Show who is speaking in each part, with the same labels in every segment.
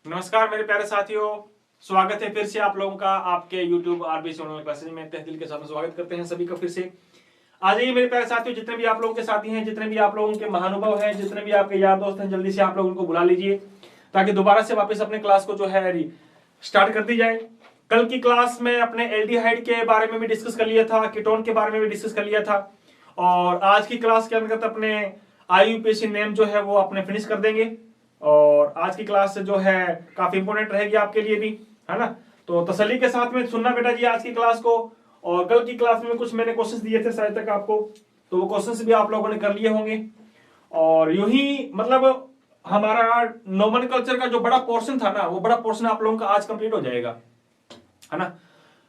Speaker 1: नमस्कार मेरे प्यारे साथियों, स्वागत है फिर से आप लोगों का आपके YouTube आरबीसी ऑनलाइन क्लासेज में। तहे दिल के साथ स्वागत करते हैं सभी का फिर से। आ जाइए मेरे प्यारे साथियों, जितने भी आप लोगों के साथी हैं, जितने भी आप लोगों के महानुभाव हैं, जितने भी आपके यार दोस्त हैं, जल्दी से आप लोग उनको बुला लीजिए ताकि दोबारा से वापस अपने क्लास को जो है स्टार्ट कर दी जाए। कल की क्लास में अपने एल्डिहाइड के बारे में भी डिस्कस कर लिया था, कीटोन के बारे में भी डिस्कस कर लिया था, और आज की क्लास के अंतर्गत अपने IUPAC नेम जो है वो अपने फिनिश कर देंगे। और आज की क्लास जो है काफी इंपोर्टेंट रहेगी आपके लिए भी, है ना। तो तसल्ली के साथ में सुनना बेटा जी आज की क्लास को। और कल की क्लास में कुछ मैंने क्वेश्चंस दिए थे शायद तक आपको, तो वो क्वेश्चंस भी आप लोगों ने कर लिए होंगे। और यूं ही मतलब हमारा नोमेनक्लेचर का जो बड़ा पोर्शन था ना, वो बड़ा पोर्शन आप लोगों का आज कंप्लीट हो जाएगा, है ना।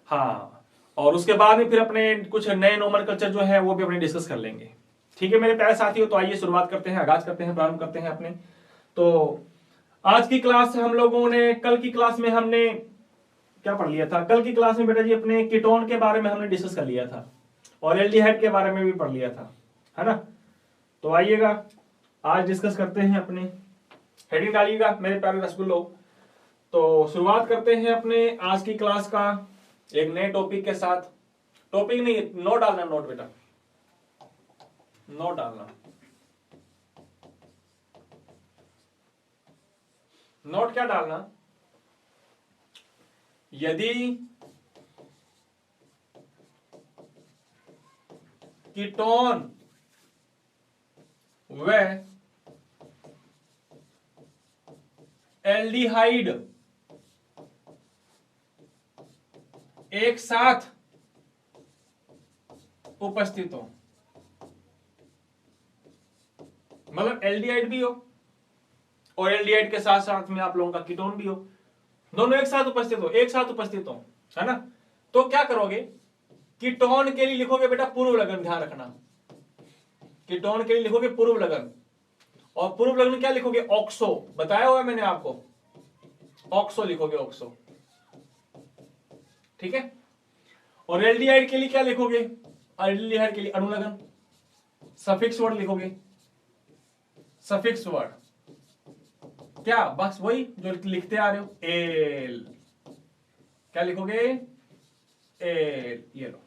Speaker 1: हाँ, और उसके बाद में फिर अपने कुछ नए नोमेनक्लेचर जो है वो भी अपने डिस्कस कर लेंगे। ठीक है मेरे प्यारे साथियों, तो आइए शुरुआत करते हैं, आगाज करते हैं, प्रारंभ करते हैं अपने। तो आज की क्लास हम लोगों ने, कल की क्लास में हमने क्या पढ़ लिया था? कल की क्लास में बेटा जी अपने कीटोन के बारे में हमने डिस्कस कर लिया था और एल्डिहाइड के बारे में भी पढ़ लिया था, है ना। तो आइएगा आज डिस्कस करते हैं अपने, हेडिंग डालिएगा मेरे प्यारे रसगुल्लो। तो शुरुआत करते हैं अपने आज की क्लास का एक नए टॉपिक के साथ। टॉपिक नहीं, नोट डालना, नोट बेटा, नोट डालना। नोट क्या डालना? यदि कीटोन व एल्डिहाइड एक साथ उपस्थित हो, मतलब एल्डिहाइड भी हो और एल्डिहाइड के साथ साथ में आप लोगों का कीटोन भी हो, दोनों एक साथ उपस्थित हो, एक साथ उपस्थित हो, है ना। तो क्या करोगे? कीटोन के लिए लिखोगे बेटा पूर्व लगन, ध्यान रखना। कीटोन के लिए लिखोगे पूर्व लगन, और पूर्व लगन क्या लिखोगे? ऑक्सो, बताया हुआ मैंने आपको, ऑक्सो लिखोगे, ऑक्सो, ठीक है। और एल्डिहाइड के लिए क्या लिखोगे? एल्डिहाइड के लिए अनुलगन, सफिक्स वर्ड लिखोगे, सफिक्स वर्ड क्या? बस वही जो लिखते आ रहे हो, एल, क्या लिखोगे? एल, ये लो।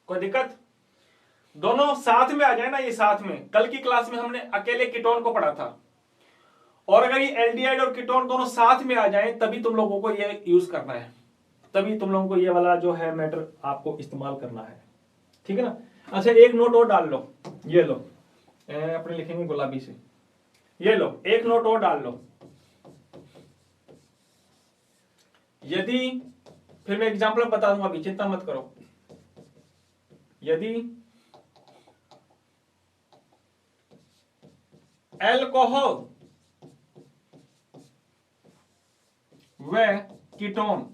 Speaker 1: कोई दिक्कत? दोनों साथ में आ जाए ना, ये साथ में। कल की क्लास में हमने अकेले कीटोन को पढ़ा था, और अगर ये एल्डिहाइड और कीटोन दोनों साथ में आ जाए तभी तुम लोगों को ये यूज करना है, तभी तुम लोगों को ये वाला जो है मैटर आपको इस्तेमाल करना है, ठीक है ना। अच्छा, एक नोट और डाल लो, ये लो, अपने लिखेंगे गुलाबी से, ये लो, एक नोट और डाल लो। यदि, फिर मैं एग्जांपल बता दूंगा, अभी चिंता मत करो। यदि एल्कोहल व कीटोन,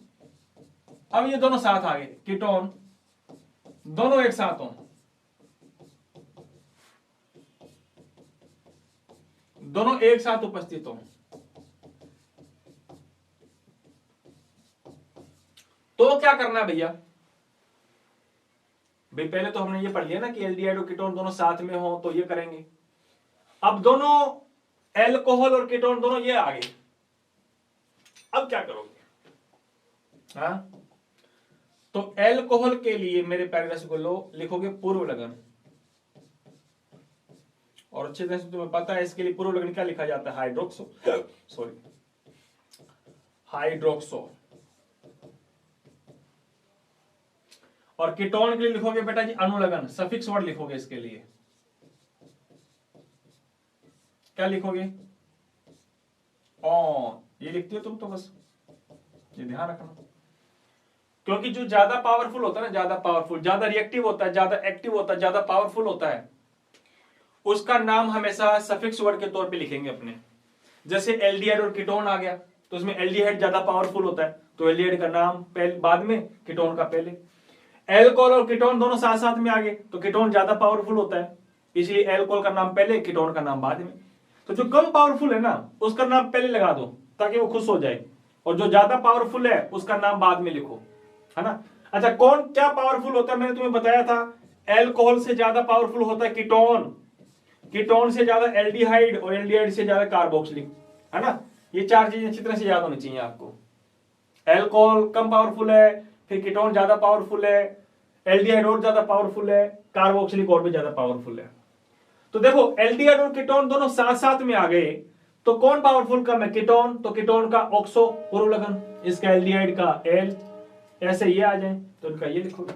Speaker 1: अब ये दोनों साथ आ गए, कीटोन दोनों एक साथ हो, दोनों एक साथ उपस्थित हो, तो क्या करना है भैया? भाई पहले तो हमने ये पढ़ लिया ना कि एल्डिहाइड और कीटोन दोनों साथ में हो, तो ये करेंगे। अब दोनों एल्कोहल और कीटोन दोनों ये आ गए, अब क्या करोगे? हाँ, तो एल्कोहल के लिए मेरे प्यारे रसगुल्लो लिखोगे पूर्व लगन, और अच्छे तरह से तुम्हें पता है इसके लिए पूर्व लगन क्या लिखा जाता है? Hydroxo, sorry, hydroxo. और कीटोन के लिए लिखोगे बेटा जी अनुलगन, सफिक्स वर्ड लिखोगे इसके लिए, क्या लिखोगे? ऑन, ये लिखते हो तुम तो बस, ये ध्यान रखना, क्योंकि जो ज्यादा पावरफुल होता है ना, ज्यादा पावरफुल, ज्यादा रिएक्टिव होता है, ज्यादा एक्टिव होता है, ज्यादा पावरफुल होता है, उसका नाम हमेशा सफिक्स वर्ड के तौर पे लिखेंगे अपने। जैसे एल्डिहाइड और कीटोन आ गया, तो उसमें एल्डिहाइड ज्यादा पावरफुल होता है, तो एल्डिहाइड का नाम पहले, बाद में, कीटोन का पहले। एल्कोहल और कीटोन दोनों साथ साथ में आ गए, तो कीटोन ज्यादा पावरफुल होता है, इसलिए एल्कोहल का नाम पहले, कीटोन का नाम बाद में। तो जो कम पावरफुल है ना, उसका नाम पहले लगा दो ताकि वो खुश हो जाए, और जो ज्यादा पावरफुल है उसका नाम बाद में लिखो, है ना। अच्छा, कौन क्या पावरफुल होता है? मैंने तुम्हें बताया था, एल्कोहल से ज्यादा पावरफुल होता है कीटोन, कीटोन से ज्यादा एल्डिहाइड, और एल्डिहाइड से ज्यादा कार्बोक्सिलिक, है ना। ये चार चीजें अच्छी तरह से याद होनी चाहिए आपको। एल्कोहल कम पावरफुल है, फिर कीटोन ज्यादा पावरफुल है, एल्डिहाइड और ज्यादा पावरफुल है, कार्बोक्सिलिक और भी ज्यादा पावरफुल है। तो देखो एल्डिहाइड और कीटोन दोनों साथ साथ में आ गए तो कौन पावरफुल कम है? कीटोन। तो कीटोन का ऑक्सो पूर्व लगन, इसका एल्डिहाइड का एल, ऐसे ये आ जाए तो इनका ये लिखो।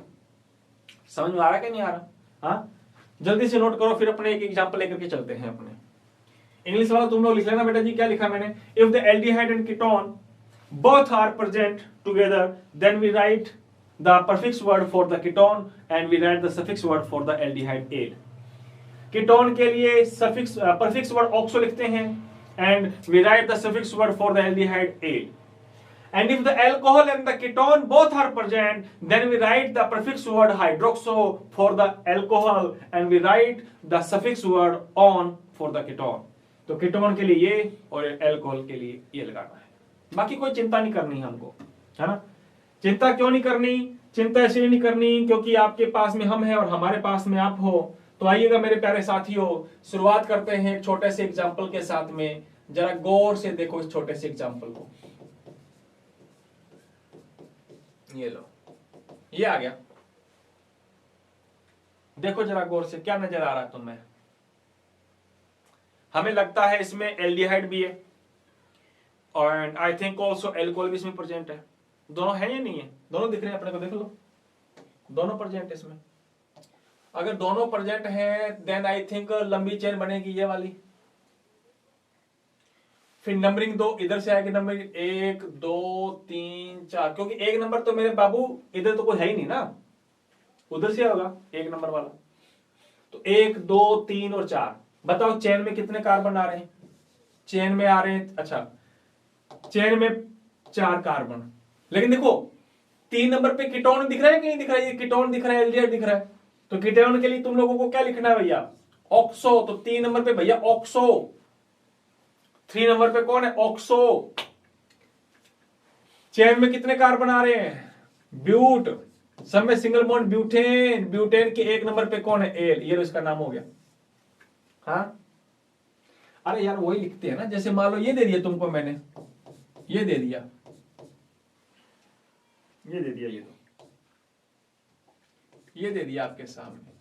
Speaker 1: समझ में आ रहा है कि नहीं आ रहा? हाँ, जल्दी से नोट करो, फिर अपने एक एग्जांपल लेकर के चलते हैं अपने। इंग्लिश वाला तुम लोग लिख लेना बेटा जी, क्या लिखा मैंने? If the aldehyde and ketone both are present together, then we write the prefix word for the ketone and we write the suffix word for the aldehyde ale. Ketone के लिए सफिक्स prefix word oxo लिखते हैं and we write the suffix word for the aldehyde ale. And if the alcohol and the ketone both are present, then we write the prefix word hydroxo for the alcohol and we write the suffix word on for the ketone. तो ketone के लिए ये और alcohol के लिए ये लगाना है। बाकी कोई चिंता नहीं करनी हमको, है ना। चिंता क्यों नहीं करनी? चिंता इसलिए नहीं करनी क्योंकि आपके पास में हम हैं और हमारे पास में आप हो। तो आइएगा मेरे प्यारे साथियों, शुरुआत करते हैं एक छोटे से एग्जाम्पल के साथ में। जरा गौर से देखो इस छोटे से एग्जाम्पल को। ये लो, ये आ गया। देखो जरा गौर से, क्या नजर आ रहा है तुम्हें? हमें लगता है इसमें एल्डिहाइड भी है और आई थिंक ऑल्सो एल्कोहल भी इसमें प्रेजेंट है। दोनों है या नहीं है? दोनों दिख रहे हैं अपने को, देख लो, दोनों प्रेजेंट है इसमें। अगर दोनों प्रेजेंट हैं देन आई थिंक लंबी चेन बनेगी ये वाली। फिर नंबरिंग दो, इधर से आएगी नंबरिंग 1 2 3 4, क्योंकि एक नंबर तो मेरे बाबू इधर तो कोई है ही नहीं ना, उधर से होगा एक नंबर वाला। तो 1 2 3 और 4, बताओ चेन में कितने कार्बन आ रहे हैं? चेन में आ रहे हैं, अच्छा चेन में 4 कार्बन। लेकिन देखो 3 नंबर पे कीटोन दिख रहा है कि नहीं दिख रहा है? ये कीटोन दिख रहा है, एल्डिहाइड दिख रहा है। तो कीटोन के लिए तुम लोगों को क्या लिखना है भैया? ऑक्सो। तो 3 नंबर पे भैया ऑक्सो, 3 नंबर पे कौन है? ऑक्सो। चेन में कितने कार्बन आ रहे हैं? ब्यूट। सब में सिंगल बॉन्ड ब्यूटेन। ब्यूटेन के 1 नंबर पे कौन है? एल। ये इसका नाम हो गया। हाँ अरे यार वही लिखते हैं ना, जैसे मान लो ये दे दिया तुमको मैंने, ये दे दिया, ये दे दिया, ये दे दिया आपके सामने,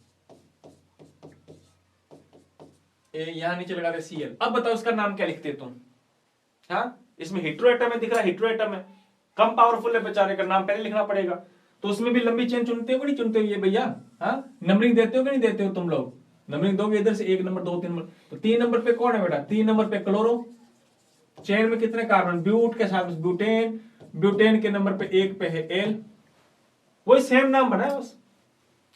Speaker 1: यहां नीचे लगा दे Cl। अब बताओ इसका नाम क्या लिखते तुम? हाँ, इसमें हेट्रोएटम है, दिख रहा है हेट्रोएटम है, कम पावरफुल है बेचारे का नाम पहले लिखना पड़ेगा। तो उसमें भी लंबी चेन चुनते हो कि नहीं चुनते हो ये भैया? हाँ, नंबरिंग देते हो कि नहीं देते हो तुम लोग? नंबरिंग दोगे इधर से 1 नंबर 2 3 नंबर। तो 3 नंबर पे कौन है बेटा? 3 नंबर पे क्लोरो। चेन में कितने कार्बन? ब्यूट के साथ ब्यूटेन। ब्यूटेन के नंबर पे 1 पे है एल। वही सेम नाम बना है बस।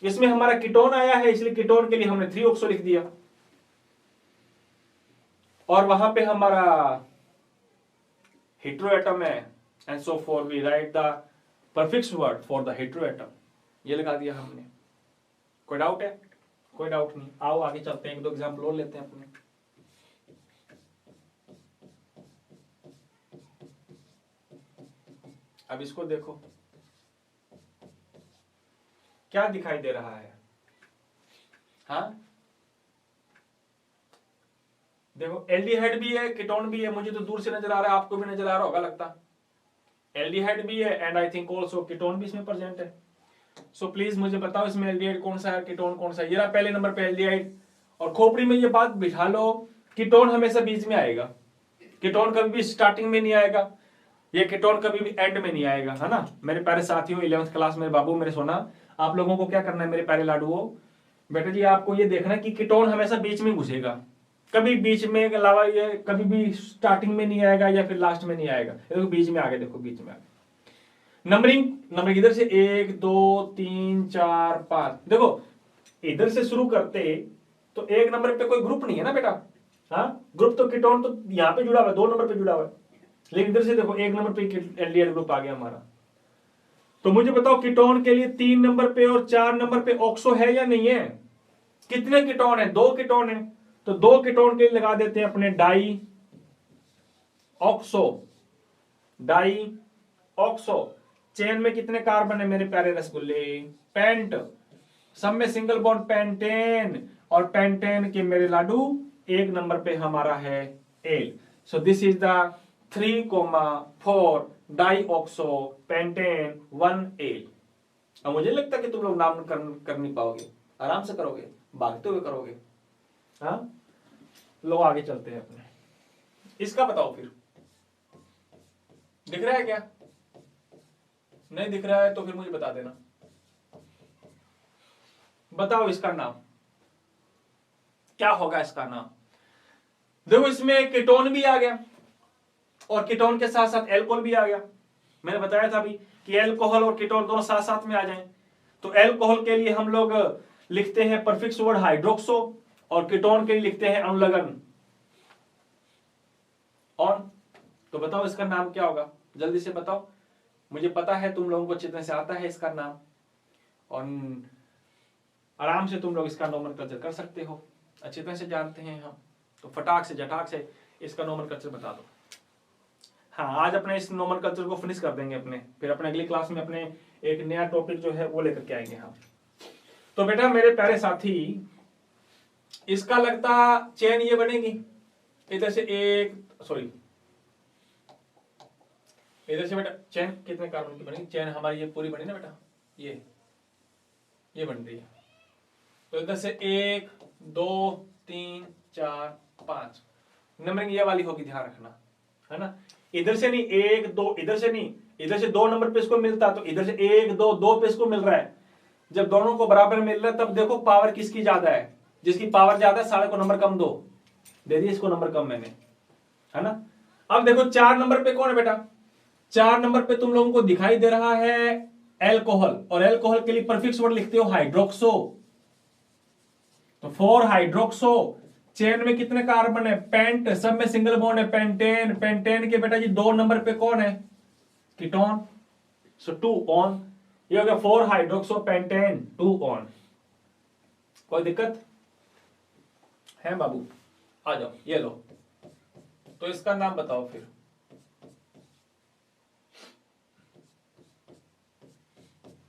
Speaker 1: इसमें हमारा कीटोन आया है इसलिए कीटोन के लिए हमने 3 ऑक्सो लिख दिया, और वहां पे हमारा हेट्रोएटम है and so for we write the prefix word for the heteroatom, ये लगा दिया हमने। कोई डाउट है? कोई डाउट नहीं। आओ आगे चलते हैं, 1 2 एग्जाम्पल और लेते हैं अपने। अब इसको देखो क्या दिखाई दे रहा है। हाँ देखो एल्डिहाइड भी है, कीटोन भी है, मुझे तो दूर से नजर आ रहा है, आपको भी नजर आ रहा होगा लगता। एल्डिहाइड भी है and I think also ketone भी इसमें प्रेजेंट है। सो प्लीज मुझे बताओ इसमें एल्डिहाइड कौन सा है, कीटोन कौन सा है? ये रहा पहले नंबर पे एल्डिहाइड। और खोपड़ी में ये बात बिठा लो, कीटोन हमेशा बीच में आएगा, कीटोन कभी भी स्टार्टिंग में नहीं आएगा, ये कीटोन कभी भी एंड में नहीं आएगा, है ना मेरे प्यारे साथियों। 11th क्लास मेरे बाबू मेरे सोना, आप लोगों को क्या करना है मेरे प्यारे लाडुओ? बेटा जी आपको ये देखना है कि कीटोन हमेशा बीच में घुसेगा, कभी बीच में के अलावा ये कभी भी स्टार्टिंग में नहीं आएगा या फिर लास्ट में नहीं आएगा। देखो बीच में आ गया, देखो बीच में आ गया। नंबरिंग इधर से 1 2 3 4 5, देखो इधर से शुरू करते तो 1 नंबर पे कोई ग्रुप नहीं है ना बेटा। हाँ ग्रुप तो कीटोन तो यहाँ पे जुड़ा हुआ है, 2 नंबर पे जुड़ा हुआ है, लेकिन इधर से देखो 1 नंबर पे एल्डिहाइड ग्रुप आ गया हमारा। तो मुझे बताओ कीटोन के लिए 3 नंबर पे और 4 नंबर पे ऑक्सो है या नहीं है? कितने कीटोन है? 2 कीटोन है। तो 2 कीटोन के लिए लगा देते हैं अपने dioxo. Dioxo. Chain में कितने कार्बन है मेरे प्यारे रसगुल्ले? पेंट। सब में सिंगल बॉन्ड पेंटेन, और पेंटेन के मेरे लाडू 1 नंबर पे हमारा है एल। So this is the 3,4 dioxo pentane 1A। अब मुझे लगता है कि तुम लोग नाम कर नहीं पाओगे, आराम से करोगे, भागते हुए करोगे। हाँ, लो आगे चलते हैं अपने। इसका बताओ फिर, दिख रहा है क्या? नहीं दिख रहा है तो फिर मुझे बता देना। बताओ इसका नाम क्या होगा, इसका नाम। देखो इसमें कीटोन भी आ गया और कीटोन के साथ साथ एल्कोहल भी आ गया। मैंने बताया था अभी कि एल्कोहल और कीटोन दोनों साथ साथ में आ जाएं। तो एल्कोहल के लिए हम लोग लिखते हैं परफिक्स वर्ड हाइड्रोक्सो और कीटोन के लिए लिखते हैं अनुलग्न ऑन। तो बताओ इसका नाम क्या होगा, जल्दी से बताओ। मुझे पता है तुम लोगों को अच्छी तरह से आता है इसका नाम और आराम से तुम लोग इसका नोमेनक्लेचर कर सकते हो, अच्छी तरह से जानते हैं हम। तो फटाक से झटाक से इसका नोमेनक्लेचर बता दो। हाँ, आज अपने इस नोमेनक्लेचर को फिनिश कर देंगे अपने, फिर अपने अगली क्लास में अपने एक नया टॉपिक जो है वो लेकर के आएंगे हम। तो बेटा मेरे प्यारे साथी, इसका लगता चेन ये बनेगी, इधर से इधर से बेटा चेन कितने कार्बन की बनेगी? चेन हमारी ये पूरी बनी ना बेटा, ये बन रही है। तो इधर से 1 2 3 4 5 नंबरिंग ये वाली होगी, ध्यान रखना, है ना। इधर से नहीं 1 2, इधर से नहीं, इधर से 2 नंबर पे इसको मिलता, तो इधर से 1 2 2 पे इसको मिल रहा है। जब दोनों को बराबर मिल रहा है तब देखो पावर किसकी ज्यादा है। जिसकी पावर ज्यादा है सारे को नंबर कम दो, दे दिए इसको नंबर कम मैंने, है ना। अब देखो 4 नंबर पे कौन है बेटा? 4 नंबर पे तुम लोगों को दिखाई दे रहा है एल्कोहल, और एल्कोहल के लिए प्रीफिक्स वर्ड लिखते हो हाइड्रोक्सो। तो 4 हाइड्रोक्सो। चेन में कितने कार्बन है? पेंट, सब में सिंगल बॉन्ड है पेंटेन। पेंटेन के बेटा जी 2 नंबर पे कौन है? कीटोन। So 2 on. ये हो गया 4 हाइड्रोक्सो पेंटेन 2 ऑन। कोई दिक्कत है बाबू? आ जाओ, ये लो। तो इसका नाम बताओ फिर।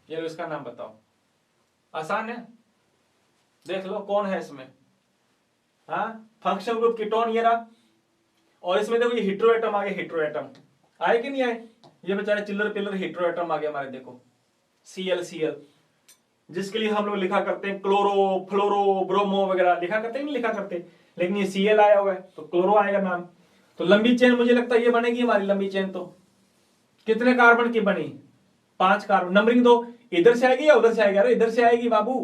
Speaker 1: ये लो, इसका नाम बताओ। आसान है, देख लो कौन है इसमें। हाँ, फंक्शनल ग्रुप कीटोन ये रहा, और इसमें देखो ये हेटेरो एटम आ गया। हेटेरो एटम आए कि नहीं आए? ये बेचारे चिल्लर पिल्लर हेटेरो एटम आ गया हमारे। देखो Cl, जिसके लिए हम लोग लिखा करते हैं क्लोरो, फ्लोरो, ब्रोमो वगैरह लिखा करते हैं, नहीं लिखा करते, लेकिन ये Cl आया हुआ है तो क्लोरो आएगा नाम। तो लंबी चेन मुझे लगता है ये बनेगी हमारी लंबी चेन। तो कितने कार्बन की बनी? 5 कार्बन। नंबरिंग दो, इधर से आएगी या उधर से आएगी? अरे इधर से आएगी बाबू,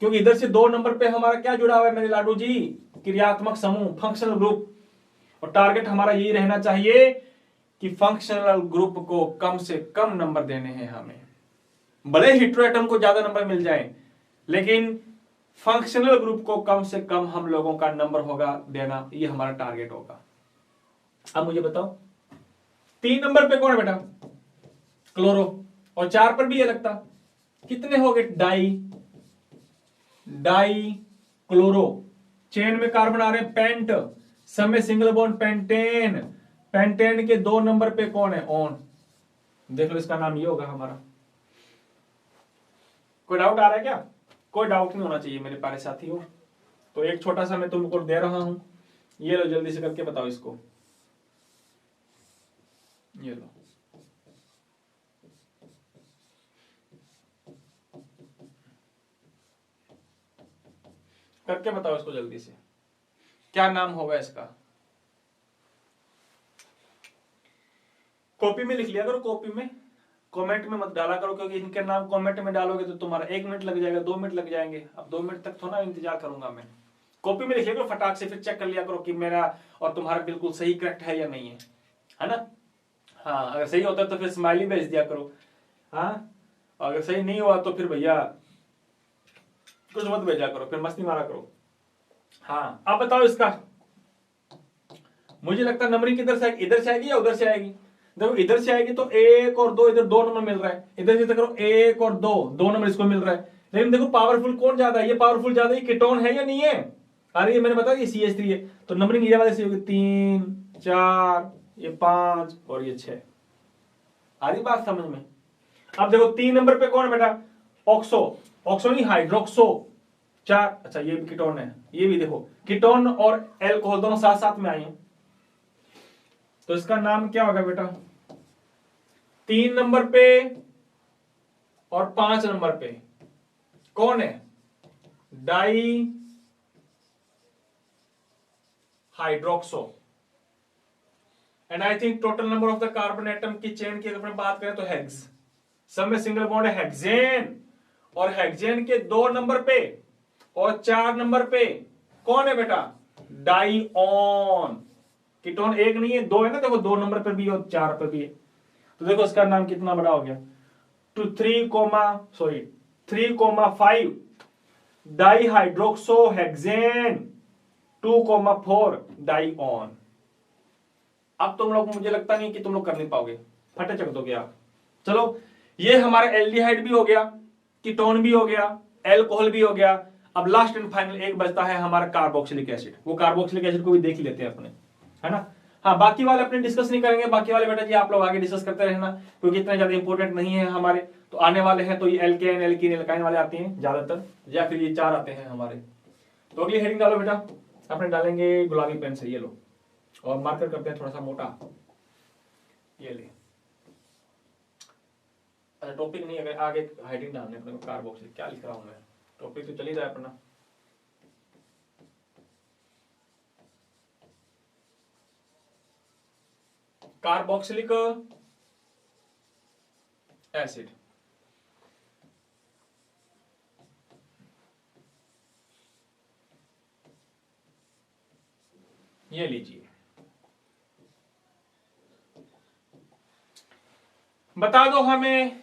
Speaker 1: क्योंकि इधर से 2 नंबर पे हमारा क्या जुड़ा हुआ है मेरे लाडू जी? क्रियात्मक समूह, फंक्शनल ग्रुप। और टारगेट हमारा यही रहना चाहिए कि फंक्शनल ग्रुप को कम से कम नंबर देने हैं हमें। भले हेटेरो एटम को ज्यादा नंबर मिल जाए, लेकिन फंक्शनल ग्रुप को कम से कम हम लोगों का नंबर होगा देना, ये हमारा टारगेट होगा। अब मुझे बताओ 3 नंबर पे कौन है बेटा? क्लोरो। और 4 पर भी ये लगता, कितने हो गए? Die chloro. चेन में कार्बन आ रहे हैं पेंट, सब में सिंगल बॉन्ड पेंटेन। पेंटेन के 2 नंबर पे कौन है? ऑन। देख लो इसका नाम ये होगा हमारा। कोई डाउट आ रहा है क्या? कोई डाउट नहीं होना चाहिए मेरे प्यारे साथियों। तो एक छोटा सा मैं तुमको दे रहा हूं, ये लो, जल्दी से करके बताओ इसको। ये लो, करके बताओ इसको जल्दी से, क्या नाम होगा इसका? कॉपी में लिख लिया करो, कॉपी में, कमेंट में मत डाला करो, क्योंकि इनके नाम कमेंट में डालोगे तो तुम्हारा 1 मिनट लग जाएगा, 2 मिनट लग जाएंगे। अब 2 मिनट तक थोड़ा इंतजार करूंगा मैं। कॉपी में लिख लिया करो फटाक से, फिर चेक कर लिया करो कि मेरा और तुम्हारा बिल्कुल सही करेक्ट है या नहीं है ना। हाँ, अगर सही होता है तो फिर स्माइली भेज दिया करो। हाँ, अगर सही नहीं हुआ तो फिर भैया कुछ मत भेजा करो, फिर मस्ती मारा करो। हाँ, अब बताओ इसका। मुझे लगता है नंबरिंग किधर से आएगी? इधर से आएगी या उधर से आएगी? देखो इधर से आएगी तो 1 और 2, इधर 2 नंबर मिल रहा है। इधर से करो 1 और 2 नंबर इसको मिल रहा है। लेकिन देखो पावरफुल कौन ज्यादा है? ये पावरफुल ज्यादा है, कीटोन है या नहीं है? अरे ये मैंने बताया ये CH3 है, तो नंबरिंग ये वाले से होगी 3 4, ये 5 और ये 6। आ रही बात समझ में? अब देखो 3 नंबर पे कौन है बेटा? ऑक्सो। ऑक्सो नहीं, हाइड्रोक्सो। 4, अच्छा ये भी कीटोन है। ये भी देखो कीटोन और एल्कोहल दोनों साथ साथ में आए हैं। तो इसका नाम क्या होगा बेटा? 3 नंबर पे और 5 नंबर पे कौन है? Dihydroxo. And I think total number of the carbon atom की चेन की अगर बात करें तो हेक्स, सब में सिंगल बॉन्ड है हेक्सेन, और हेक्सेन के 2 नंबर पे और 4 नंबर पे कौन है बेटा? डाईऑन। कीटोन एक नहीं है, 2 है ना, देखो 2 नंबर पर भी और 4 पर भी है। तो देखो इसका नाम कितना बड़ा हो गया, 3,5 डाईहाइड्रोक्सो हेक्सेन 2,4 डाईऑन। अब तुम लोग, मुझे लगता नहीं कि तुम लोग कर नहीं पाओगे, फटे चक दोगे आप। चलो, ये हमारा एल्डिहाइड भी हो गया, कीटोन भी हो गया, एल्कोहल भी हो गया। अब लास्ट एंड फाइनल एक बचता है हमारा कार्बोक्सिलिक एसिड। वो कार्बोक्सिलिक एसिड को भी देख ही लेते हैं अपने, है ना। हाँ, बाकी वाले अपने डिस्कस नहीं करेंगे, बाकी वाले बेटा जी आप लोग आगे डिस्कस करते रहना, क्योंकि इतना ज्यादा इंपॉर्टेंट नहीं है हमारे। तो आने वाले हैं तो ये एल्केन, एल्कीन, एल्काइन वाले आते हैं ज्यादातर, या फिर ये 4 आते हैं हमारे। तो अगली हेडिंग डालो बेटा, अपने डालेंगे गुलाबी पेन से, ये लो, और मार्कर करते हैं थोड़ा सा मोटा, ये ले। अच्छा, टॉपिक नहीं, अगर आगे हेडिंग डालने अपने को कार्बोक्सिलिक, क्या लिख रहा हूं मैं, टॉपिक तो चल ही रहा है अपना। कार्बोक्सिलिक एसिड, ये लीजिए, बता दो हमें,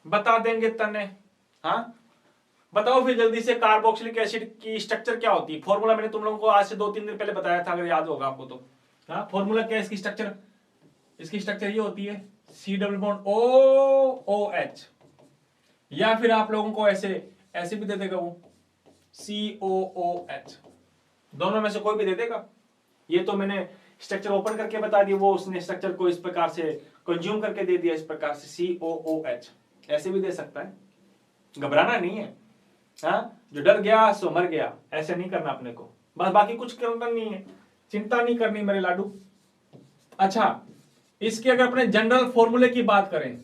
Speaker 1: बता देंगे तने। हाँ, बताओ फिर जल्दी से, कार्बोक्सिलिक एसिड की स्ट्रक्चर क्या होती है? फॉर्मूला मैंने तुम लोगों को आज से 2-3 दिन पहले बताया था, अगर याद होगा आपको तो। हाँ, फॉर्मूला क्या है इसकी स्ट्रक्चर? इसकी स्ट्रक्चर ये होती है COOH, या फिर आप लोगों को ऐसे ऐसे भी दे देगा वो, COOH, दोनों में से कोई भी दे देगा। ये तो मैंने स्ट्रक्चर ओपन करके बता दिया, वो उसने स्ट्रक्चर को इस प्रकार से कंज्यूम करके दे दिया, इस प्रकार से COOH। ऐसे भी दे सकता है, घबराना नहीं है। हाँ, जो डर गया सो मर गया, ऐसे नहीं करना अपने को, बस बाकी कुछ करना नहीं है, चिंता नहीं करनी मेरे लाडू। अच्छा, इसके अगर अपने जनरल फॉर्मूले की बात करें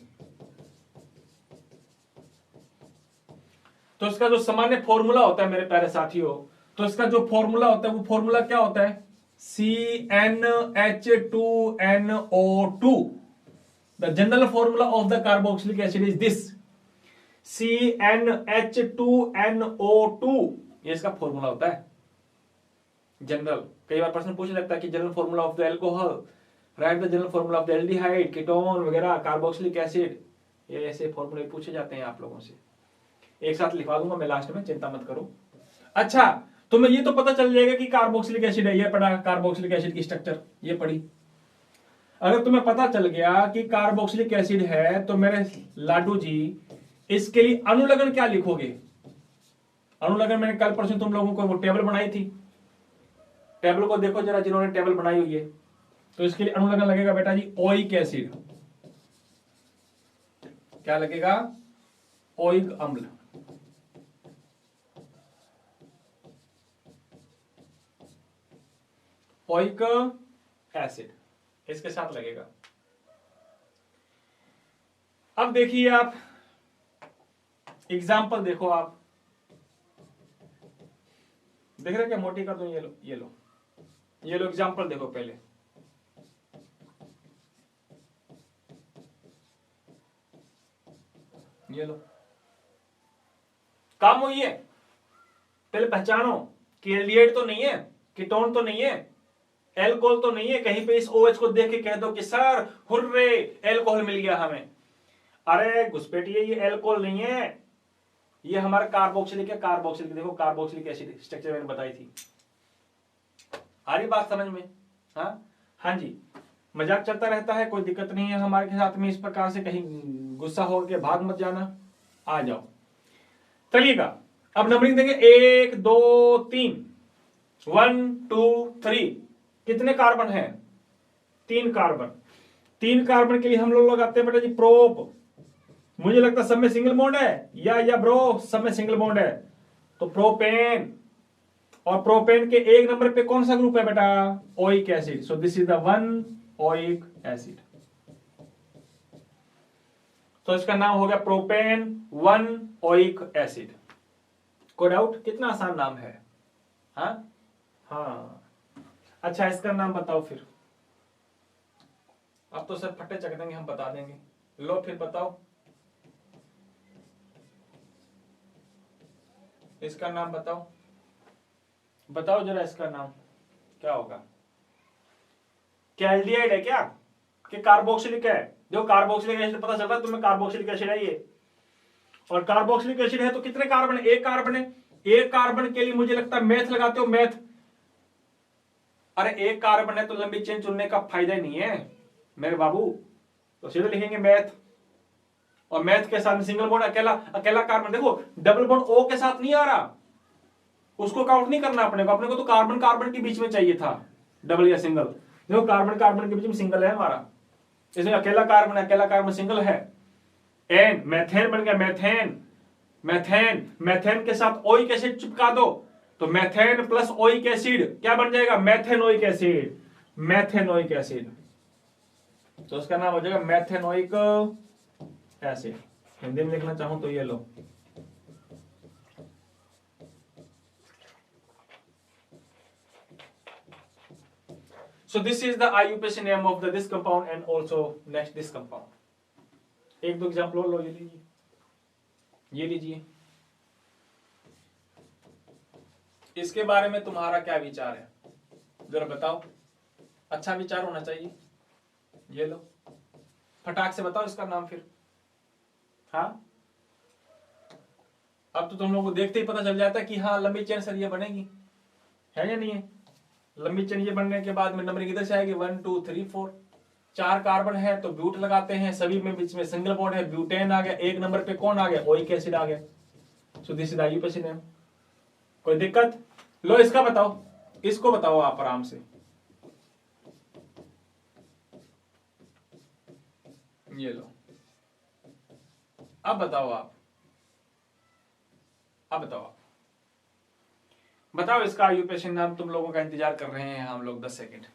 Speaker 1: तो इसका जो सामान्य फॉर्मूला होता है मेरे प्यारे साथियों, तो इसका जो फॉर्मूला होता है वो फॉर्मूला क्या होता है? CnH2nO2। The general formula of the carboxylic acid is this, CnH2nO2। ये इसका फॉर्मूला होता है जनरल। कई बार प्रश्न पूछ लगता है कि general formula of the alcohol, right the general formula of the aldehyde, ketone वगैरह, कार्बोक्सिलिक एसिड, ये ऐसे फॉर्मूले पूछे जाते हैं आप लोगों से। एक साथ लिखवा दूंगा मैं लास्ट में, चिंता मत करो। अच्छा, तुम्हें ये तो पता चल जाएगा कि कार्बोक्सिलिक एसिड है, ये पढ़ा कार्बोक्सिलिक एसिड की स्ट्रक्चर, ये पढ़ी। अगर तुम्हें पता चल गया कि कार्बोक्सिलिक एसिड है, तो मेरे लाडू जी इसके लिए अनुलग्न क्या लिखोगे? अनुलग्न मैंने कल परसों तुम लोगों को वो टेबल बनाई थी, टेबल को देखो जरा जिन्होंने टेबल बनाई हुई है। तो इसके लिए अनुलग्न लगेगा बेटा जी ओइक एसिड। क्या लगेगा? ओइक अम्ल। ओइक एसिड इसके साथ लगेगा। अब देखिए आप एग्जाम्पल देखो, आप देख रहे क्या? मोटी कर दो, ये लो ये लो ये लो, एग्जाम्पल देखो पहले। ये लो, काम हुई है। पहले पहचानो कि एल्डिहाइड तो नहीं है, कीटोन तो नहीं है, एल्कोहल तो नहीं है। कहीं पे इस OH को देख के कह दो कि सर हुर्रे एल्कोहल मिल गया हमें। अरे घुसपैठिए, ये एल्कोहल नहीं है, ये हमारा कार्बोक्सिलिक है। कार्बोक्सिलिक देखो, कार्बोक्सिलिक एसिड स्ट्रक्चर मैंने बताई थी। आ रही बात समझ में? हाँ जी, मजाक चलता रहता है, कोई दिक्कत नहीं है हमारे साथ में। इस प्रकार से कहीं गुस्सा होकर भाग मत जाना, आ जाओ। चलिएगा, अब नंबरिंग देंगे 1 2 3, 1 2 3। कितने कार्बन है? 3 कार्बन। 3 कार्बन के लिए हम लोग लगाते हैं बेटा जी प्रोप। मुझे लगता है सब में सिंगल बॉन्ड है, या ब्रो सब में सिंगल बॉन्ड है, तो प्रोपेन। और प्रोपेन के 1 नंबर पे कौन सा ग्रुप है बेटा? Oic acid. So this is the 1 oic acid. तो इसका नाम हो गया प्रोपेन 1 ओइक एसिड। कोई डाउट? कितना आसान नाम है। हाँ अच्छा, इसका नाम बताओ फिर। अब तो सर फट्टे चक देंगे, हम बता देंगे। लो फिर बताओ, इसका नाम बताओ, बताओ जरा इसका नाम क्या होगा। क्या एल्डिहाइड है क्या कि कार्बोक्सिलिक है? देखो कार्बोक्सिलिक एसिड पता चल रहा है तुम्हें, कार्बोक्सिलिक एसिड है ये। और कार्बोक्सिलिक एसिड है तो कितने कार्बन है? एक कार्बन है। एक कार्बन के लिए मुझे लगता है मैथ लगाते हो, मैथ। अरे एक कार्बन है तो लंबी चेन चुनने का फायदा ही नहीं है मेरे बाबू, तो सीधे लिखेंगे मैथ। और मैथ के साथ सिंगल बॉन्ड, अकेला अकेला कार्बन, देखो डबल बॉन्ड ओ के साथ नहीं आ रहा, उसको काउंट नहीं करना अपने को तो कार्बन कार्बन के बीच में चाहिए था डबल या सिंगल। देखो कार्बन कार्बन के बीच में सिंगल है हमारा, इसमें अकेला कार्बन सिंगल है। एन मैथेन बन गया, मैथेन। मैथेन मैथेन के साथ ओइक एसिड चिपका दो तो मैथेन प्लस ओइक एसिड क्या बन जाएगा? Methanoic acid. मैथेनोइक एसिड, तो उसका नाम हो जाएगा मैथेनोइक एसिड। हिंदी में लिखना चाहूं तो ये लो। So this is the IUPAC name of this compound and also next this compound. एक दो एग्जाम्पल और लो, ये लीजिए, ये लीजिए। इसके बारे में तुम्हारा क्या विचार है जरा बताओ। अच्छा विचार होना चाहिए। ये लो, फटाक से बताओ इसका नाम फिर। हाँ अब तो तुम लोगों को देखते ही पता चल जाता है कि हाँ लंबी चेन सर ये बनेगी, है या नहीं है? लंबी चेन ये बनने के बाद में नंबरिंग इधर से आएगी 1 2 3 4। 4 कार्बन है तो ब्यूट लगाते हैं, सभी में बीच में सिंगल बॉन्ड है, ब्यूटेन आ गया। एक नंबर पे कौन आ गया? ओइक एसिड आ गया। सो दिस इज आईयूपीएसी नेम। कोई दिक्कत? लो इसका बताओ, इसको बताओ आप आराम से। ये लो, अब बताओ आप, अब बताओ आप, बताओ इसका आईयूपीएसी नाम। तुम लोगों का इंतजार कर रहे हैं हम लोग 10 सेकंड।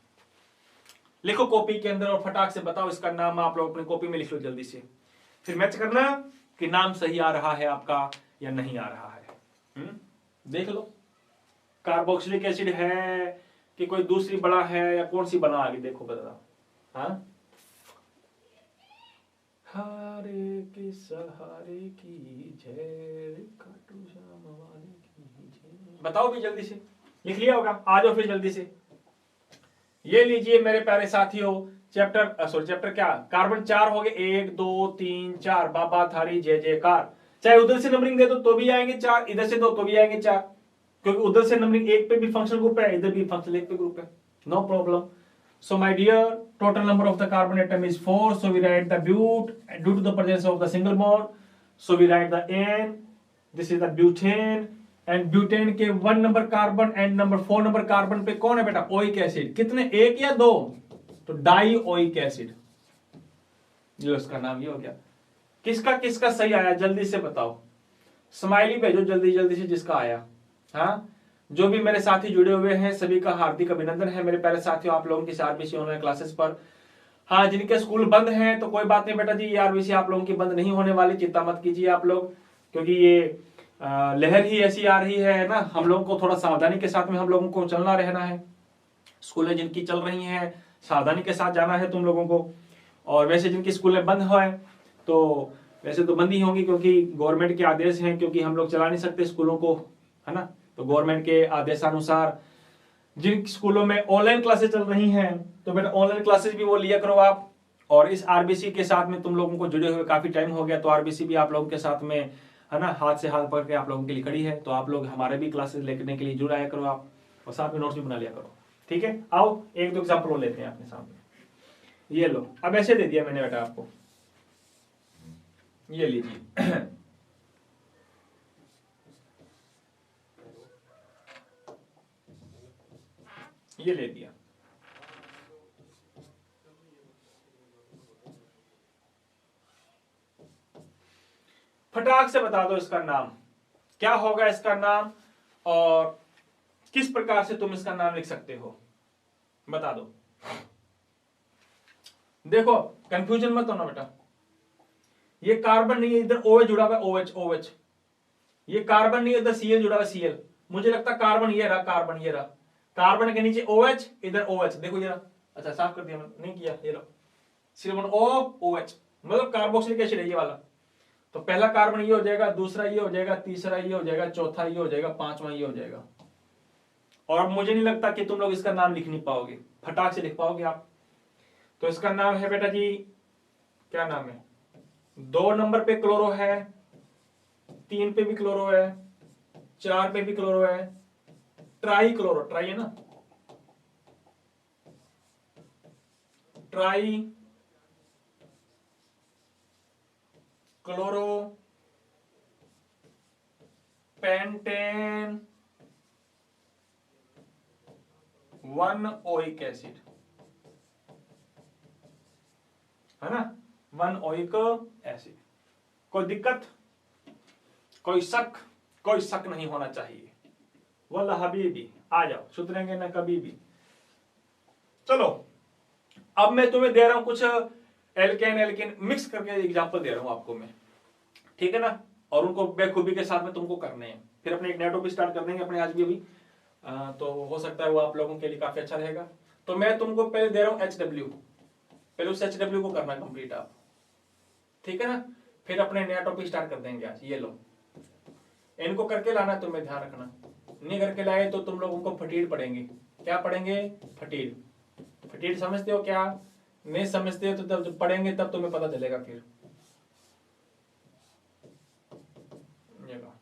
Speaker 1: लिखो कॉपी के अंदर और फटाक से बताओ इसका नाम। आप लोग अपनी कॉपी में लिख लो जल्दी से, फिर मैच करना कि नाम सही आ रहा है आपका या नहीं आ रहा है। देख लो कार्बोक्सिलिक एसिड है कि कोई दूसरी बड़ा है या कौन सी बना आगे देखो बताओ। हाँ हरे के सहारे की जय, खाटू श्याम वाले की जय। बताओ भी जल्दी से, लिख लिया होगा, आ जाओ फिर जल्दी से। ये लीजिए मेरे प्यारे साथियों, चैप्टर क्या, कार्बन 4 हो गए, 1 2 3 4, बाबा थारी जय जयकार। चाहे उधर से नंबरिंग दे दो तो भी आएंगे 4, इधर से दो तो भी आएंगे 4, क्योंकि उधर से नंबरिंग 1 पे भी फंक्शनल ग्रुप है, इधर भी फंक्शनल 1 पे ग्रुप है, no problem. So my dear, total number of the carbon atom is 4. So we write the but due to the presence of the single bond. So we write the N. This is the butane. And butane के 1 number carbon and number 4 number carbon पे कौन है बेटा? Oic acid. कितने? 1 या 2? तो die oic acid, ये उसका नाम ये हो गया। किसका किसका सही आया जल्दी से बताओ। स्माइली भेजो जल्दी जल्दी से जिसका आया। हाँ जो भी मेरे साथी जुड़े हुए हैं सभी का हार्दिक अभिनंदन है मेरे प्यारे साथियों, आप लोगों की आरबीसी ऑनलाइन क्लासेस पर। हाँ जिनके स्कूल बंद हैं तो कोई बात नहीं बेटा जी, ये आरबीसी आप लोगों की बंद नहीं होने वाली, चिंता मत कीजिए आप लोग, क्योंकि ये लहर ही ऐसी आ रही है ना, हम लोगों को थोड़ा सावधानी के साथ में हम लोगों को चलना रहना है। स्कूलें जिनकी चल रही हैं सावधानी के साथ जाना है तुम लोगों को। और वैसे जिनकी स्कूलें बंद है तो वैसे तो बंद ही होंगी, क्योंकि गवर्नमेंट के आदेश हैं, क्योंकि हम लोग चला नहीं सकते स्कूलों को, है ना। तो गवर्नमेंट के आदेशानुसार जिन स्कूलों में ऑनलाइन क्लासेस चल रही हैं तो बेटा ऑनलाइन क्लासेस भी वो लिया करो आप। और इस आरबीसी के साथ में तुम लोगों को जुड़े हुए काफी टाइम हो गया, तो आरबीसी भी आप लोगों के साथ में, है ना, हाथ से हाथ पकड़ के आप लोगों के लिए खड़ी है। तो आप लोग हमारे भी क्लासेस लेने के लिए जुड़ आया करो आप, और साथ में नोट्स भी बना लिया करो, ठीक है। आओ एक दो एग्जाम्पल और लेते हैं अपने सामने। ये लो, अब ऐसे दे दिया मैंने बेटा आपको, ये लीजिए ये ले दिया। फटाक से बता दो इसका नाम क्या होगा, इसका नाम, और किस प्रकार से तुम इसका नाम लिख सकते हो, बता दो। देखो कंफ्यूजन मत होना बेटा, ये कार्बन नहीं है, इधर OH जुड़ा हुआ है, OH OH, ये कार्बन नहीं है, इधर Cl जुड़ा हुआ है, Cl। मुझे लगता है कार्बन ये रहा, कार्बन ये रहा, कार्बन के नीचे OH, इधर OH, देखो ये रहा। अच्छा साफ कर दिया मैंने, नहीं किया, ये लो सिर्फ OH, मतलब कार्बोक्सिलिक एसिड है ये वाला। तो पहला कार्बन ये हो जाएगा, दूसरा ये हो जाएगा, तीसरा ये हो जाएगा, चौथा ये हो जाएगा, पांचवा ये हो जाएगा। और मुझे नहीं लगता कि तुम लोग इसका नाम लिख नहीं पाओगे, फटाक से लिख पाओगे आप। तो इसका नाम है बेटा जी, क्या नाम है, 2 नंबर पे क्लोरो है, 3 पे भी क्लोरो है, 4 पे भी क्लोरो है, ट्राई क्लोरो, ट्राई है ना, try chloro pentane 1 oic acid, है ना, 1 ओइक एसिड। कोई दिक्कत, कोई शक नहीं होना चाहिए। वल्ला हबीबी आ जाओ, सुधरेंगे ना कभी भी। चलो अब मैं तुम्हें दे रहा हूं कुछ एल्केन एल्केन मिक्स करके एग्जांपल दे रहा हूं आपको मैं, ठीक है ना, और उनको बेखूबी के साथ में तुमको करने हैं। फिर अपने एक नया टॉपिक स्टार्ट कर देंगे अपने आज भी अभी, तो हो सकता है वो आप लोगों के लिए काफी अच्छा रहेगा। तो मैं तुमको पहले दे रहा हूं HW, पहले उस HW को करना कंप्लीट आप, ठीक है ना, फिर अपने नया टॉपिक स्टार्ट कर देंगे आज। ये लो इनको करके लाना, तुम्हें ध्यान रखना, नहीं करके लाए तो तुम लोगों को फटीड पड़ेंगे। क्या पढ़ेंगे, फटीड। फटीड समझते हो क्या, नहीं समझते हो तो तब जब पढ़ेंगे तब तुम्हें पता चलेगा फिर। ये लो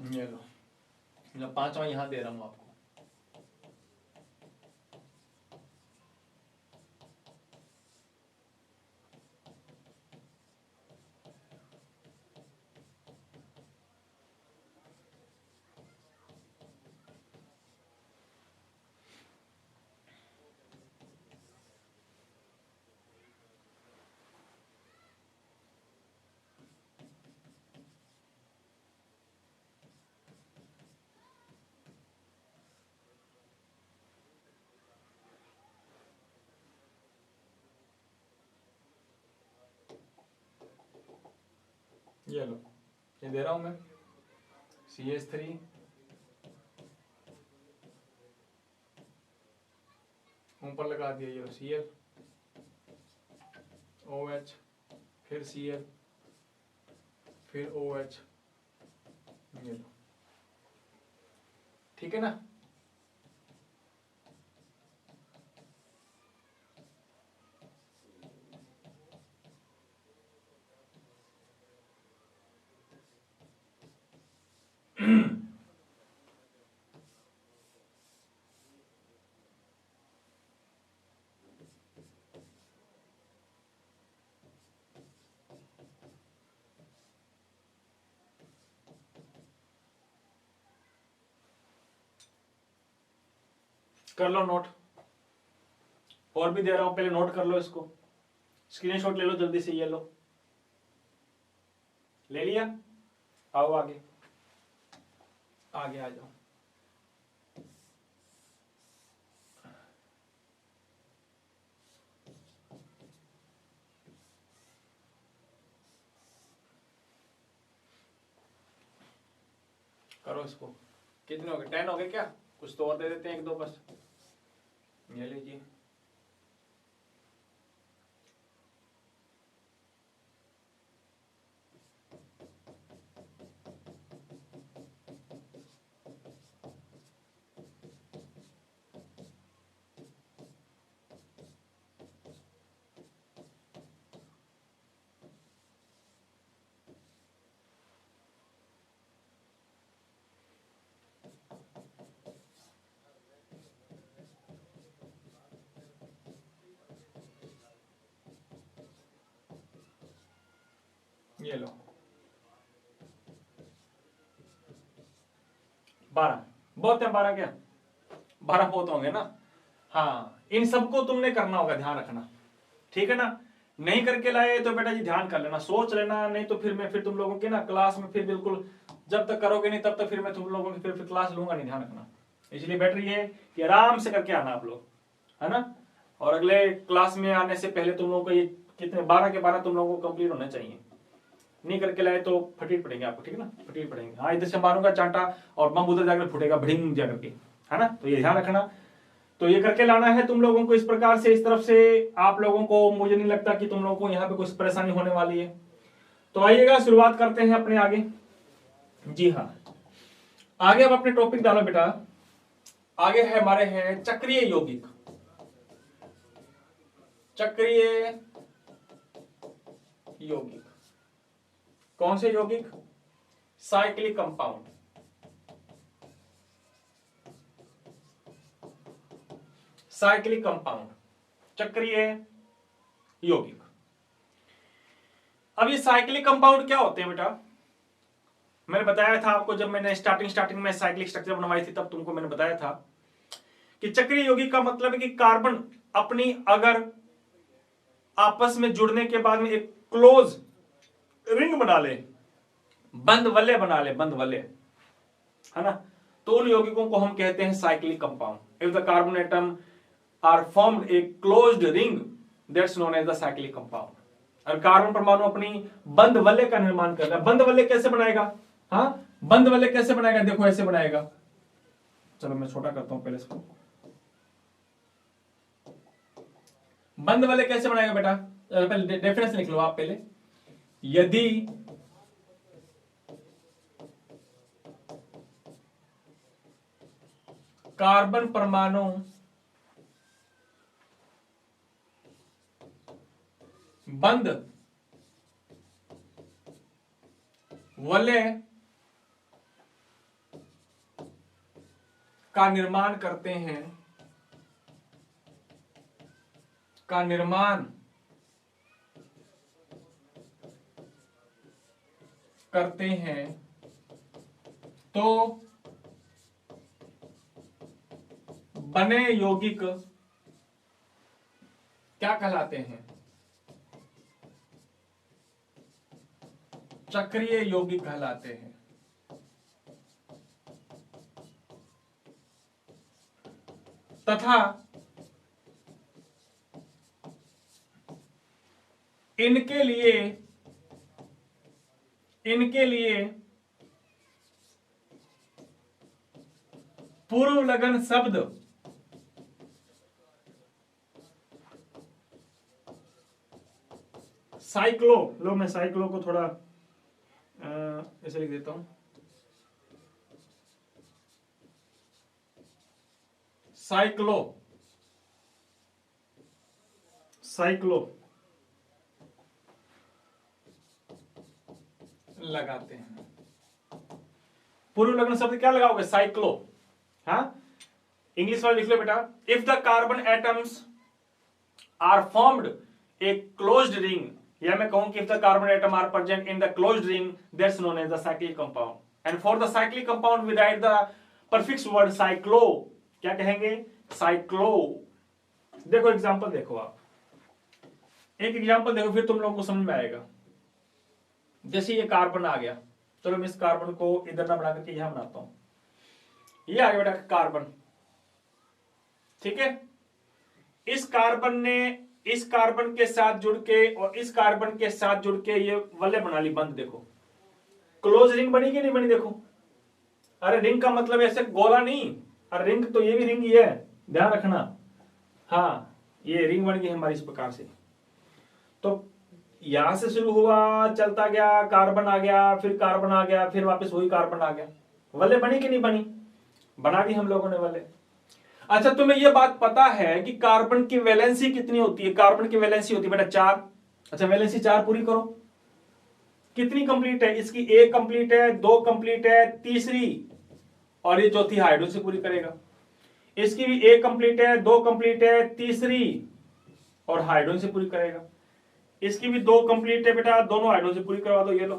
Speaker 1: ये लो, मैं 5वां यहां दे रहा हूं आपको। ये लो, ये दे रहा हूं मैं, CH3 ऊपर लगा दिया, ये Cl, OH, फिर Cl, फिर OH, ये लो, ठीक है ना। कर लो नोट, और भी दे रहा हूं, पहले नोट कर लो इसको, स्क्रीनशॉट ले लो जल्दी से, ये लो, ले लिया, आओ आगे, आगे आ जाओ। करो इसको, कितने हो गए, 10 हो गए क्या, कुछ तो और दे देते हैं, 1 2 बस, ये लीजिए। ये लो 12, बहुत है 12, क्या 12 बहुत होंगे ना। हाँ, इन सबको तुमने करना होगा, ध्यान रखना, ठीक है ना। नहीं करके लाए तो बेटा जी ध्यान कर लेना, सोच लेना, नहीं तो फिर तुम लोगों की ना क्लास में फिर बिल्कुल जब तक करोगे नहीं तब तक फिर मैं तुम लोगों की फिर क्लास लूंगा नहीं, ध्यान रखना। इसलिए बेटर ये है कि आराम से करके आना आप लोग, है ना। और अगले क्लास में आने से पहले तुम लोगों को ये कितने 12 के 12 तुम लोगों को कंप्लीट होना चाहिए। नहीं करके लाए तो फटीट पड़ेंगे आपको, ठीक है ना, फटीट पड़ेंगे। हाँ, इधर से मारूंगा चांटा और बम उधर जाकर फूटेगा भड़िंग जाकर के, है ना। तो ये ध्यान रखना। तो ये करके लाना है तुम लोगों को इस प्रकार से, इस तरफ से आप लोगों को, मुझे नहीं लगता कि तुम लोगों को यहाँ पे कुछ परेशानी होने वाली है। तो आइएगा शुरुआत करते हैं अपने आगे। जी हाँ, आगे अब अपने टॉपिक डालो बेटा। आगे है हमारे हैं चक्रीय यौगिक। चक्रीय यौगिक कौन से यौगिक? Cyclic compound. साइक्लिक कंपाउंड, चक्रीय यौगिक। अब ये साइक्लिक कंपाउंड क्या होते हैं बेटा? मैंने बताया था आपको जब मैंने स्टार्टिंग में साइक्लिक स्ट्रक्चर बनवाई थी, तब तुमको मैंने बताया था कि चक्रीय यौगिक का मतलब है कि कार्बन अपनी अगर आपस में जुड़ने के बाद में एक क्लोज रिंग बना ले, बंद वलय बना ले, बंद वलय, है ना, तो उन यौगिकों को हम कहते हैं cyclic compound. If the carbon atom are formed a closed ring, that's known as the cyclic compound. और कार्बन परमाणु अपनी बंद वलय का निर्माण कर रहा है। बंद वलय कैसे बनाएगा? हाँ, बंद वलय कैसे बनाएगा? देखो ऐसे बनाएगा। चलो मैं छोटा करता हूं पहले इसको। बंद वलय कैसे बनाएगा बेटा? पहले डेफिनेशन लिख लो आप पहले। यदि कार्बन परमाणु बंद वलय का निर्माण करते हैं, तो बने यौगिक क्या कहलाते हैं? चक्रीय यौगिक कहलाते हैं। तथा इनके लिए पूर्व लगन शब्द साइक्लो, लो मैं साइक्लो को थोड़ा ऐसे लिख देता हूं। साइक्लो लगाते हैं। पूर्व लगन शब्द क्या लगाओगे? साइक्लो। हाँ, इंग्लिश वाला लिख लो बेटा। If the carbon atoms are formed a closed ring, या मैं कहूं कि if the carbon atom are present in the closed ring, that's known as the cyclic compound. And for the cyclic compound we write the prefix word cyclo. क्या कहेंगे? cyclo. देखो example देखो, आप एक एग्जांपल देखो फिर तुम लोगों को समझ में आएगा। जैसे ये कार्बन आ गया, चलो मैं इस कार्बन को इधर ना बना करके यहां बनाता हूं। ये आ गया बेटा कार्बन, ठीक है। इस कार्बन ने इस कार्बन के साथ जुड़ के और इस कार्बन के साथ जुड़ के ये वलय बना ली बंद। देखो क्लोज रिंग बनी कि नहीं बनी? देखो, अरे रिंग का मतलब ऐसे गोला नहीं, अरे रिंग तो ये भी रिंग ही है, ध्यान रखना। हाँ, ये रिंग बन गई हमारी इस प्रकार से। तो यहां से शुरू हुआ, चलता गया, कार्बन आ गया, फिर कार्बन आ गया, फिर वापस वही कार्बन आ गया। वलय बनी कि नहीं बनी? बना दी हम लोगों ने वलय। अच्छा, तुम्हें यह बात पता है कि कार्बन की वैलेंसी कितनी होती है? कार्बन की वैलेंसी होती है बेटा 4। अच्छा, वैलेंसी 4 पूरी करो। कितनी कंप्लीट है? इसकी 1 कंप्लीट है, 2 कंप्लीट है, तीसरी और ये चौथी हाइड्रोजन से पूरी करेगा। इसकी भी 1 कंप्लीट है, 2 कंप्लीट है, तीसरी और हाइड्रोजन से पूरी करेगा। इसकी भी दो कंप्लीट है बेटा, दोनों हाइड्रोजन पूरी करवा दो, ये लो।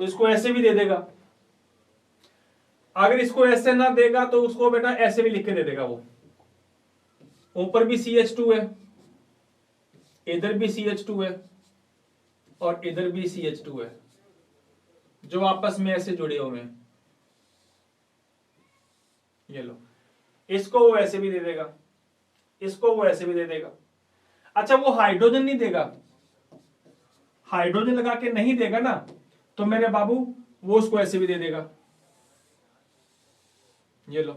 Speaker 1: तो इसको ऐसे भी दे देगा, अगर इसको ऐसे ना देगा तो उसको बेटा ऐसे भी लिख के दे देगा वो। ऊपर भी CH2 है, इधर भी CH2 है, और इधर भी CH2 है, जो आपस में ऐसे जुड़े हुए हैं। ये लो, इसको वो ऐसे भी दे देगा, इसको वो ऐसे भी दे देगा। अच्छा, वो हाइड्रोजन नहीं देगा, हाइड्रोजन लगा के नहीं देगा ना, तो मेरे बाबू वो उसको ऐसे भी दे देगा। ये लो,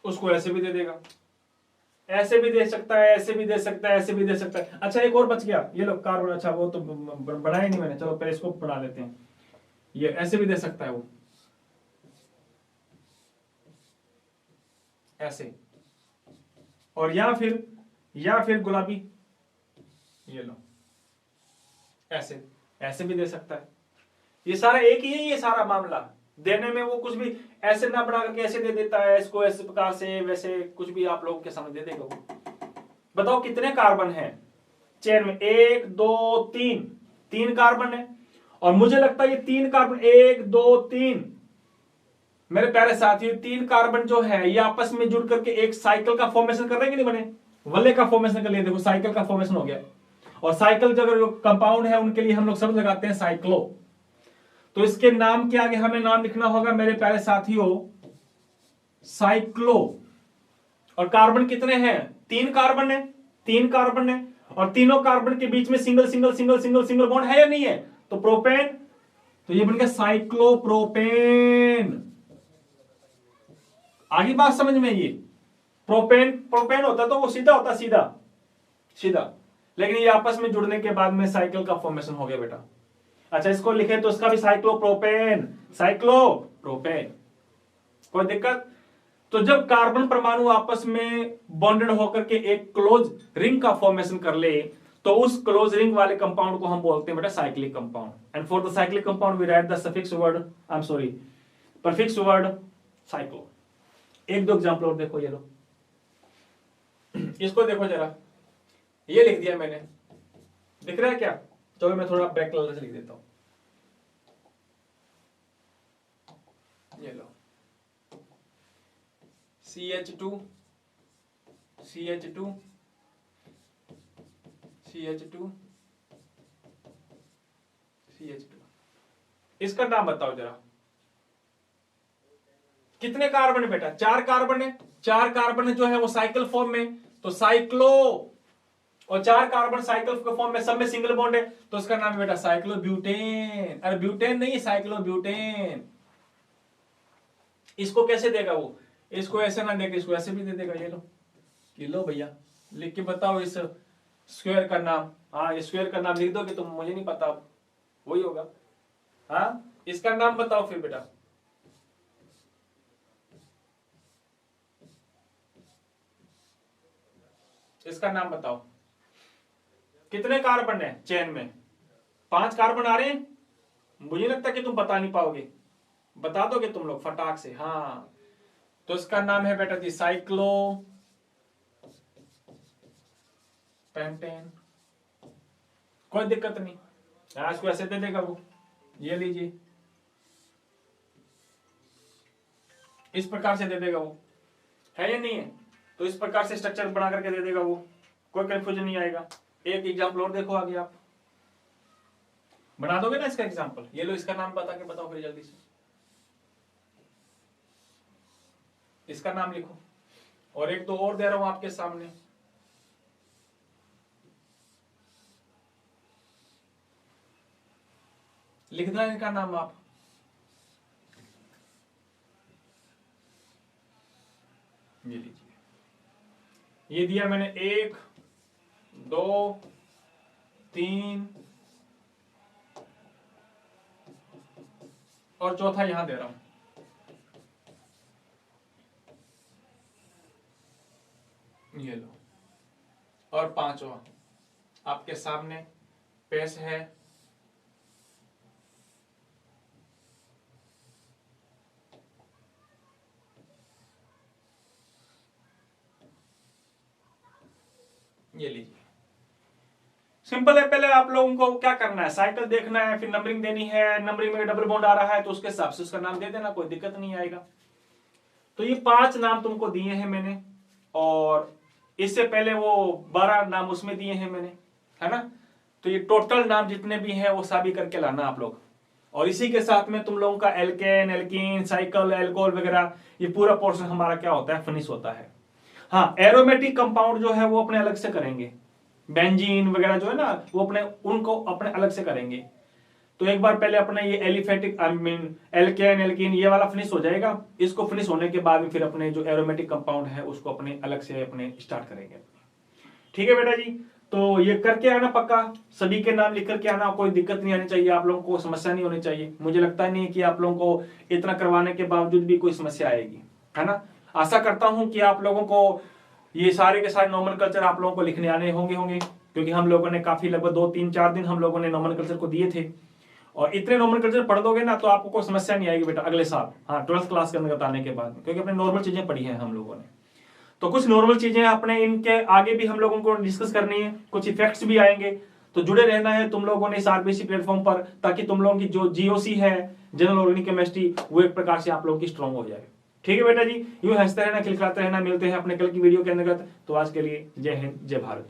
Speaker 1: उसको ऐसे भी दे देगा, ऐसे भी दे सकता है, ऐसे भी दे सकता है, ऐसे भी दे सकता है। अच्छा, एक और बच गया, ये लो कार्बन। अच्छा, वो तो बढ़ाया नहीं मैंने, चलो पहले इसको बढ़ा लेते हैं। ये ऐसे भी दे सकता है वो, ऐसे, और या फिर गुलाबी, ये लो ऐसे, ऐसे भी दे सकता है। ये सारा एक ही है, ये सारा मामला देने में। वो कुछ भी ऐसे ना बना करके ऐसे दे देता है, इसको ऐसे प्रकार से, वैसे कुछ भी आप लोगों के सामने दे देगा वो। बताओ कितने कार्बन हैं चेन में? 1 2 3, 3 कार्बन है। और मुझे लगता है ये 3 कार्बन, 1 2 3, मेरे प्यारे साथियों, 3 कार्बन जो है ये आपस में जुड़ करके एक साइकिल का फॉर्मेशन कर रहे हैं कि नहीं बने? वल्ले का फॉर्मेशन कर लिए, देखो साइकिल का फॉर्मेशन हो गया। और साइकिल जो अगर कंपाउंड है उनके लिए हम लोग शब्द लगाते हैं साइक्लो। तो इसके नाम के आगे हमें नाम लिखना होगा मेरे प्यारे साथियों, साइक्लो। और कार्बन कितने हैं? 3 कार्बन है, 3 कार्बन है, और तीनों कार्बन के बीच में single single single single single bond है या नहीं है? तो प्रोपेन, तो ये बन गया साइक्लोप्रोपेन। आगे बात समझ में? ये प्रोपेन, प्रोपेन होता तो वो सीधा होता, सीधा सीधा, लेकिन ये आपस में जुड़ने के बाद में साइकिल का फॉर्मेशन हो गया बेटा। अच्छा, इसको लिखे तो इसका भी साइक्लोप्रोपेन, साइक्लोप्रोपेन। कोई दिक्कत? तो जब कार्बन परमाणु आपस में बॉन्डेड होकर के एक क्लोज रिंग का फॉर्मेशन कर ले, तो उस क्लोज रिंग वाले कंपाउंड को हम बोलते हैं बेटा cyclic compound. And for the cyclic compound we write the suffix word, I am sorry, prefix word cyclo. एक दो एग्जांपल और देखो, ये लो, इसको देखो जरा, ये लिख दिया मैंने, दिख रहा है क्या? चलो मैं थोड़ा ब्लैक कलर से लिख देता हूं। ये लो, CH2 CH2 CH2 CH2। इसका नाम बताओ जरा, कितने कार्बन है बेटा? 4 कार्बन है। 4 कार्बन जो है वो साइकिल फॉर्म में, तो साइक्लो, और 4 कार्बन साइकिल के फॉर्म में, सब में सिंगल बॉन्ड है, तो इसका नाम है बेटा साइक्लोब्यूटेन। अरे ब्यूटेन नहीं, साइक्लोब्यूटेन। इसको कैसे देगा वो? इसको ऐसे ना देगा, इसको ऐसे भी दे देगा। ये लो भैया, लिख के बताओ इस स्क्वायर का नाम। हाँ, इस स्क्वायर का नाम लिख दो कि तुम, मुझे नहीं पता, वही होगा। हाँ, इसका नाम बताओ फिर बेटा। इसका नाम बताओ, कितने कार्बन है चेन में? 5 कार्बन आ रहे हैं। मुझे लगता कि तुम बता नहीं पाओगे, बता दोगे तुम लोग फटाक से। हाँ, तो इसका नाम है बेटा जी साइक्लो पेंटेन। कोई दिक्कत नहीं, इसको ऐसे दे देगा वो। ये लीजिए, इस प्रकार से दे देगा वो, है या नहीं है? तो इस प्रकार से स्ट्रक्चर बना करके दे देगा वो, कोई कंफ्यूजन नहीं आएगा। एक एग्जाम्पल और देखो आगे, आप बना दोगे ना इसका एग्जाम्पल? ये लो, इसका नाम बता के बताओ फिर जल्दी से, इसका नाम लिखो। और एक तो और दे रहा हूं आपके सामने, लिखना है इनका नाम आप। ये लीजिए, ये दिया मैंने 1 2 3, और चौथा यहां दे रहा हूं। ये लो, और 5वां आपके सामने पेश है। ये लीजिए, सिंपल है, पहले आप लोगों को क्या करना है, साइकिल देखना है, फिर नंबरिंग देनी है, नंबरिंग में डबल बॉन्ड आ रहा है तो उसके हिसाब से उसका नाम दे देना, कोई दिक्कत नहीं आएगा। तो ये 5 नाम तुमको दिए हैं मैंने, और इससे पहले वो 12 नाम उसमें दिए हैं मैंने, है ना। तो ये टोटल नाम जितने भी हैं वो सभी करके लाना आप लोग, और इसी के साथ में तुम लोगों का एल्केन, एल्कीन, साइकिल, एल्कोहल वगैरह ये पूरा पोर्शन हमारा क्या होता है, फिनिश होता है। हाँ, एरोमेटिक कंपाउंड जो है वो अपने अलग से करेंगे, बेंजीन वगैरह जो है ना वो अपने उनको अपने अलग से करेंगे। तो एक बार पहले अपना ये aliphatic I mean alkane, alkene ये वाला फिनिश हो जाएगा। इसको फिनिश होने के बाद फिर अपने जो एरोमेटिक कंपाउंड है उसको अपने अलग से अपने स्टार्ट करेंगे। ठीक है बेटा जी, तो ये करके आना पक्का, सभी के नाम लिख करके आना, कोई दिक्कत नहीं आनी चाहिए, आप लोगों को समस्या नहीं होनी चाहिए। मुझे लगता नहीं है कि आप लोगों को इतना करवाने के बावजूद भी कोई समस्या आएगी, है ना। आशा करता हूं कि आप लोगों को ये सारे के सारे नोमेनक्लेचर आप लोगों को लिखने आने होंगे, क्योंकि हम लोगों ने काफी लगभग 2-3-4 दिन हम लोगों ने नोमेनक्लेचर को दिए थे, और इतने नोमेनक्लेचर पढ़ दोगे ना तो आपको कोई समस्या नहीं आएगी बेटा अगले साल, हाँ 12th क्लास के अंदर बताने के बाद, क्योंकि अपने नॉर्मल चीजें पढ़ी हैं हम लोगों ने। तो कुछ नॉर्मल चीजें अपने इनके आगे भी हम लोगों को डिस्कस करनी है, कुछ इफेक्ट्स भी आएंगे, तो जुड़े रहना है तुम लोगों ने इस आरबीसी प्लेटफॉर्म पर, ताकि तुम लोगों की जो जीओसी है, जनरल ऑर्गेनिक केमिस्ट्री, वो एक प्रकार से आप लोगों की स्ट्रॉन्ग हो जाए। ठीक है बेटा जी, यूं हंसते रहना, खिलखिलाते रहना, मिलते हैं अपने कल की वीडियो के अंतर्गत। तो आज के लिए जय हिंद, जय भारत।